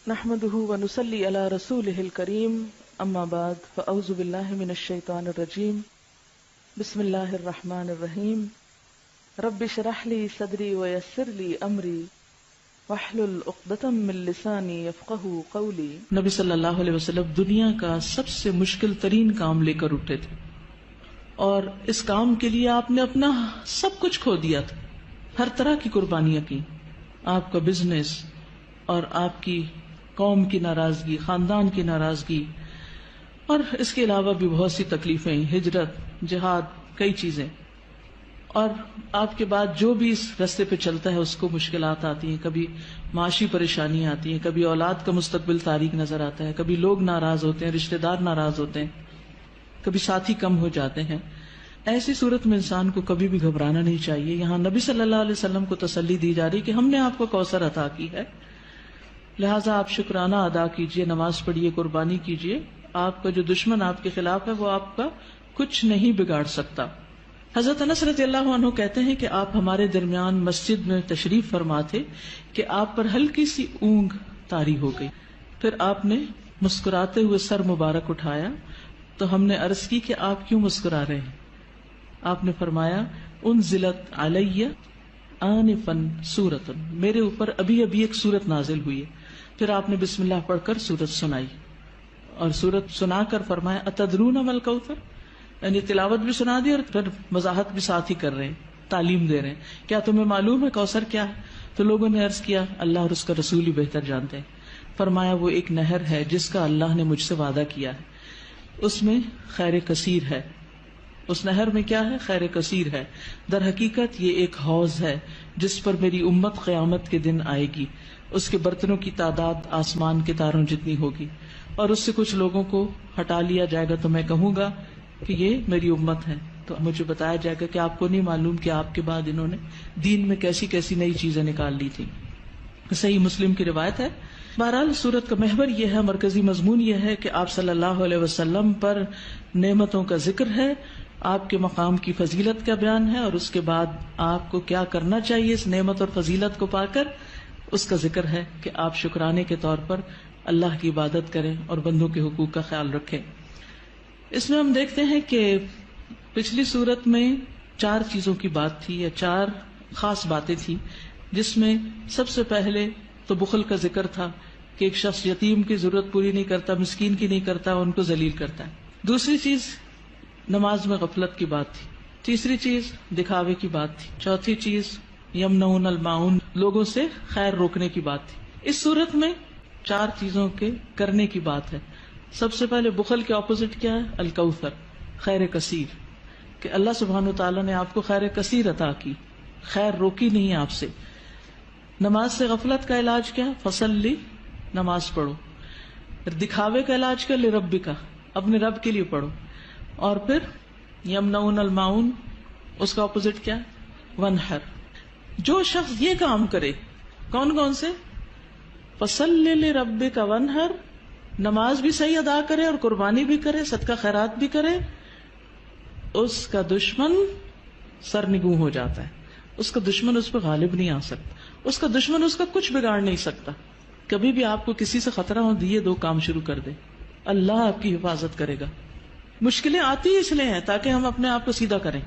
نحمده ونصلي على رسوله الكريم اما بعد فاعوذ بالله من الشيطان الرجيم بسم الله الرحمن الرحيم رب اشرح لي صدري ويسر لي امري واحلل عقدة من لساني يفقهوا قولي۔ نبی صلی اللہ علیہ وسلم دنیا کا سب سے مشکل ترین کام لے کر اٹھے تھے اور اس کام کے لیے آپ نے اپنا سب کچھ کھو دیا تھا، ہر طرح کی قربانیاں کی۔ آپ کا بزنس اور آپ کی قوم کی ناراضگی، خاندان کی ناراضگی، اور اس کے علاوہ بھی بہت سی تکلیفیں، ہجرت، جہاد، کئی چیزیں، اور آپ کے بعد جو بھی اس راستے پہ چلتا ہے اس کو مشکلات آتی ہیں، کبھی معاشی پریشانیاں آتی ہیں، کبھی اولاد کا مستقبل تاریک نظر آتا ہے، کبھی لوگ ناراض ہوتے ہیں، رشتہ دار ناراض ہوتے ہیں، کبھی ساتھی کم ہو جاتے ہیں۔ ایسی صورت میں انسان کو کبھی بھی گھبرانا نہیں چاہیے۔ یہاں نبی صلی اللہ علیہ وسلم کو تسلی دی جا رہی کہ ہم نے آپ کو کوثر عطا کی ہے، لہٰذا آپ شکرانہ ادا کیجئے، نماز پڑھیے، قربانی کیجئے۔ آپ کا جو دشمن آپ کے خلاف ہے وہ آپ کا کچھ نہیں بگاڑ سکتا۔ حضرت انس رضی اللہ عنہ کہتے ہیں کہ آپ ہمارے درمیان مسجد میں تشریف فرما تھے کہ آپ پر ہلکی سی اونگ طاری ہو گئی، پھر آپ نے مسکراتے ہوئے سر مبارک اٹھایا تو ہم نے عرض کی کہ آپ کیوں مسکرا رہے ہیں؟ آپ نے فرمایا انزلت علی آنفا سورۃ، میرے اوپر ابھی ابھی ایک سورت نازل ہوئی ہے۔ پھر آپ نے بسم اللہ پڑھ کر سورت سنائی اور سورت سنا کر فرمایا اتدرون ما الکوثر، یعنی تلاوت بھی سنا دی اور پھر وضاحت بھی ساتھ ہی کر رہے ہیں، تعلیم دے رہے ہیں، کیا تمہیں معلوم ہے کوثر کیا ہے؟ تو لوگوں نے عرض کیا اللہ اور اس کا رسول ہی بہتر جانتے ہیں۔ فرمایا وہ ایک نہر ہے جس کا اللہ نے مجھ سے وعدہ کیا ہے، اس میں خیر کثیر ہے۔ اس نہر میں کیا ہے؟ خیر کثیر ہے۔ در حقیقت یہ ایک حوض ہے جس پر میری امت قیامت کے دن آئے گی، اس کے برتنوں کی تعداد آسمان کے تاروں جتنی ہوگی، اور اس سے کچھ لوگوں کو ہٹا لیا جائے گا تو میں کہوں گا کہ یہ میری امت ہے، تو مجھے بتایا جائے گا کہ آپ کو نہیں معلوم کہ آپ کے بعد انہوں نے دین میں کیسی کیسی نئی چیزیں نکال لی تھی۔ صحیح مسلم کی روایت ہے۔ بہرحال سورت کا محور یہ ہے، مرکزی مضمون یہ ہے کہ آپ صلی اللہ علیہ وسلم پر نعمتوں کا ذکر ہے، آپ کے مقام کی فضیلت کا بیان ہے، اور اس کے بعد آپ کو کیا کرنا چاہیے اس نعمت اور فضیلت کو پا کر، اس کا ذکر ہے کہ آپ شکرانے کے طور پر اللہ کی عبادت کریں اور بندوں کے حقوق کا خیال رکھیں۔ اس میں ہم دیکھتے ہیں کہ پچھلی سورت میں 4 چیزوں کی بات تھی، یا 4 خاص باتیں تھی، جس میں سب سے پہلے تو بخل کا ذکر تھا کہ ایک شخص یتیم کی ضرورت پوری نہیں کرتا، مسکین کی نہیں کرتا، ان کو ذلیل کرتا ہے۔ دوسری چیز نماز میں غفلت کی بات تھی۔ تیسری چیز دکھاوے کی بات تھی۔ چوتھی چیز یمنعون الماعون، لوگوں سے خیر روکنے کی بات تھی۔ اس صورت میں 4 چیزوں کے کرنے کی بات ہے۔ سب سے پہلے بخل کے اپوزٹ کیا ہے؟ الکوثر، خیر کثیر، کہ اللہ سبحانہ وتعالیٰ نے آپ کو خیر کثیر عطا کی، خیر روکی نہیں آپ سے۔ نماز سے غفلت کا علاج کیا؟ فصلی، نماز پڑھو۔ دکھاوے کا علاج کیا؟ لربک، اپنے رب کے لیے پڑھو۔ اور پھر یمنعون الماعون، اس کا اپوزٹ کیا؟ ونحر۔ جو شخص یہ کام کرے، کون کون سے؟ فصلی لربک ونحر، نماز بھی صحیح ادا کرے اور قربانی بھی کرے، صدقہ خیرات بھی کرے، اس کا دشمن سرنگوں ہو جاتا ہے، اس کا دشمن اس پہ غالب نہیں آ سکتا، اس کا دشمن اس کا کچھ بگاڑ نہیں سکتا۔ کبھی بھی آپ کو کسی سے خطرہ ہو، یہ 2 کام شروع کر دے، اللہ آپ کی حفاظت کرے گا۔ مشکلیں آتی اس لیے ہیں تاکہ ہم اپنے آپ کو سیدھا کریں،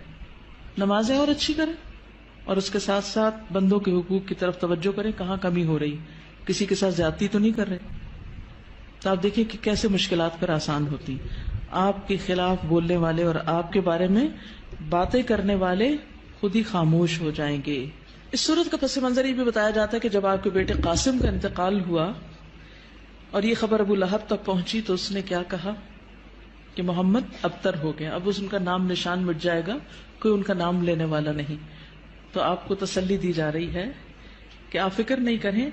نمازیں اور اچھی کریں، اور اس کے ساتھ ساتھ بندوں کے حقوق کی طرف توجہ کریں، کہاں کمی ہو رہی، کسی کے ساتھ زیادتی تو نہیں کر رہے۔ تو آپ دیکھیں کہ کیسے مشکلات پر آسان ہوتی۔ آپ کے خلاف بولنے والے اور آپ کے بارے میں باتیں کرنے والے خود ہی خاموش ہو جائیں گے۔ اس صورت کا پس منظر یہ بھی بتایا جاتا ہے کہ جب آپ کے بیٹے قاسم کا انتقال ہوا اور یہ خبر ابو لہب تک پہنچی تو اس نے کیا کہا کہ محمد ابتر ہو گیا، اب ان کا نام نشان مٹ جائے گا، کوئی ان کا نام لینے والا نہیں۔ تو آپ کو تسلی دی جا رہی ہے کہ آپ فکر نہیں کریں،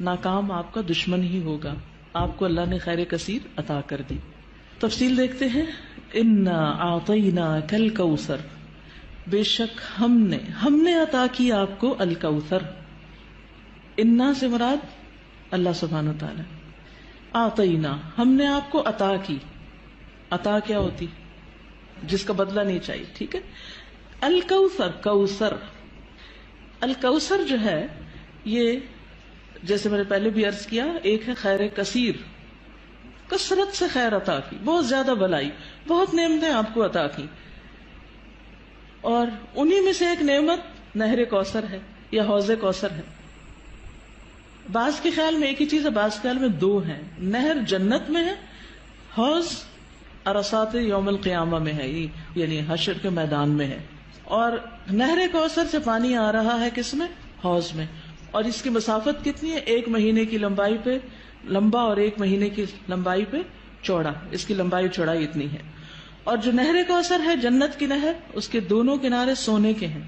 ناکام آپ کا دشمن ہی ہوگا، آپ کو اللہ نے خیر کثیر عطا کر دی۔ تفصیل دیکھتے ہیں۔ انا اعطیناک الکوثر، بے شک ہم نے عطا کی آپ کو الکوثر۔ انا سے مراد اللہ سبحانہ وتعالی، اعطینا ہم نے آپ کو عطا کی۔ عطا کیا ہوتی؟ جس کا بدلہ نہیں چاہیے، ٹھیک ہے۔ الکوثر، کوثر، الکوثر جو ہے یہ جیسے میں نے پہلے بھی عرض کیا، ایک ہے خیر کثیر، کثرت سے خیر عطا کی، بہت زیادہ بھلائی، بہت نعمتیں آپ کو عطا کی، اور انہی میں سے ایک نعمت نہر کوثر ہے یا حوض کوثر ہے۔ بعض کے خیال میں ایک ہی چیز ہے، بعض کے خیال میں دو ہیں۔ نہر جنت میں ہے، حوض عرصات یوم القیامہ میں ہے، یعنی حشر کے میدان میں ہے۔ اور نہر کوثر سے پانی آ رہا ہے کس میں؟ حوض میں، اور اس کی مسافت کتنی ہے؟ 1 مہینے کی لمبائی پہ لمبا اور 1 مہینے کی لمبائی پہ چوڑا، اس کی لمبائی چوڑائی اتنی ہے۔ اور جو نہر کوثر ہے جنت کی نہر، اس کے دونوں کنارے سونے کے ہیں،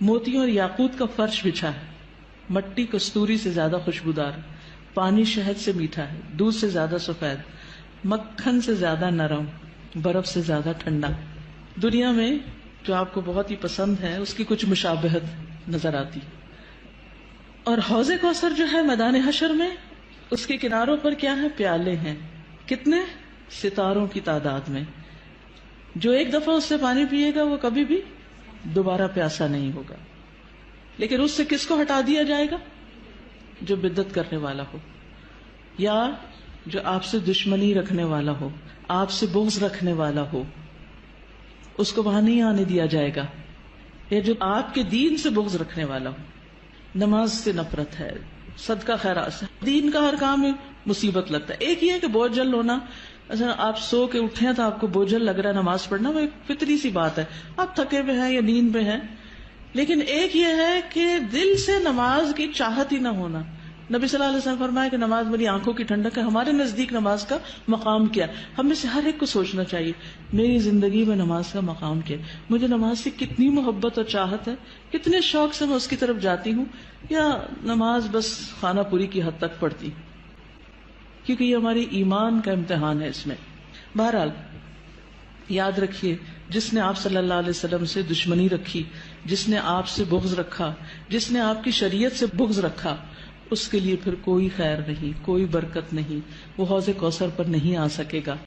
موتیوں اور یاقوت کا فرش بچھا ہے، مٹی کستوری سے زیادہ خوشبودار، پانی شہد سے میٹھا ہے، دودھ سے زیادہ سفید، مکھن سے زیادہ نرم، برف سے زیادہ ٹھنڈا۔ دنیا میں جو آپ کو بہت ہی پسند ہے اس کی کچھ مشابہت نظر آتی۔ اور حوض کوثر جو ہے میدان حشر میں، اس کے کناروں پر کیا ہے؟ پیالے ہیں، کتنے؟ ستاروں کی تعداد میں۔ جو ایک دفعہ اس سے پانی پیے گا وہ کبھی بھی دوبارہ پیاسا نہیں ہوگا۔ لیکن اس سے کس کو ہٹا دیا جائے گا؟ جو بدعت کرنے والا ہو، یا جو آپ سے دشمنی رکھنے والا ہو، آپ سے بغض رکھنے والا ہو، اس کو وہاں نہیں آنے دیا جائے گا۔ یا جو آپ کے دین سے بغض رکھنے والا ہو، نماز سے نفرت ہے، صدقہ خیرات سے، دین کا ہر کام میں مصیبت لگتا ہے۔ ایک یہ ہے کہ بوجھل ہونا، اچھا آپ سو کے اٹھے ہیں تو آپ کو بوجھل لگ رہا ہے نماز پڑھنا، وہ ایک فطری سی بات ہے، آپ تھکے ہوئے ہیں یا نیند پہ ہیں۔ لیکن ایک یہ ہے کہ دل سے نماز کی چاہت ہی نہ ہونا۔ نبی صلی اللہ علیہ وسلم فرمایا کہ نماز میری آنکھوں کی ٹھنڈک ہے۔ ہمارے نزدیک نماز کا مقام کیا؟ ہم میں سے ہر ایک کو سوچنا چاہیے، میری زندگی میں نماز کا مقام کیا؟ مجھے نماز سے کتنی محبت اور چاہت ہے، کتنے شوق سے میں اس کی طرف جاتی ہوں، یا نماز بس خانہ پوری کی حد تک پڑھتی؟ کیونکہ یہ ہماری ایمان کا امتحان ہے اس میں۔ بہرحال یاد رکھیے، جس نے آپ صلی اللہ علیہ وسلم سے دشمنی رکھی، جس نے آپ سے بغض رکھا، جس نے آپ کی شریعت سے بغض رکھا، اس کے لیے پھر کوئی خیر نہیں، کوئی برکت نہیں، وہ حوض کوثر پر نہیں آ سکے گا۔